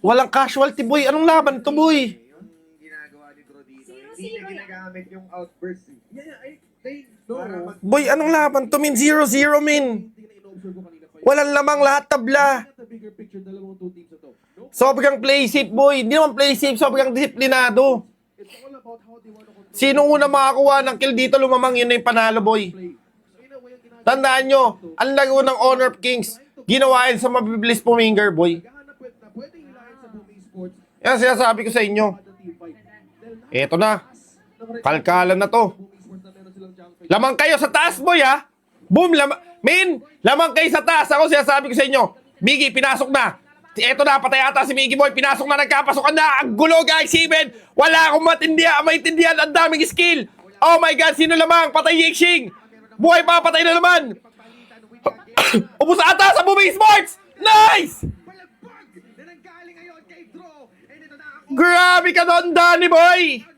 Walang casualty, boy. Anong laban to, boy? Yung ginagawa ni Drew dito. Hindi Zero-zero niya ginagamit yung outburst. No. Boy, anong laban to, min? 0-0, min. Walang lamang lahat tabla. Sobrang play safe, boy. Hindi naman play safe, sobrang disiplinado. Sino una makakuha ng kill dito, lumamang yun na yung panalo, boy. Tandaan nyo, ang laro ng Honor of Kings, ginawa yun sa mabibilis puminger, boy. Yan sinasabi ko sa inyo. Eto na. Kalkalan na to. Lamang kayo sa taas, boy, ha? Boom, lamang kayo sa taas. Ako sinasabi ko sa inyo. Miggy, pinasok na. Eto na, patay ata si Miggy, boy. Pinasok na, nagkapasokan na. Ang gulo, guys, Steven. Wala akong maintindihan. Ang daming skill. Oh my God, sino lamang? Patay Yixing. Buhay pa, patay na naman. Ubus ata sa Bumi Sports. Nice! Grabe ka doon, Danny, boy.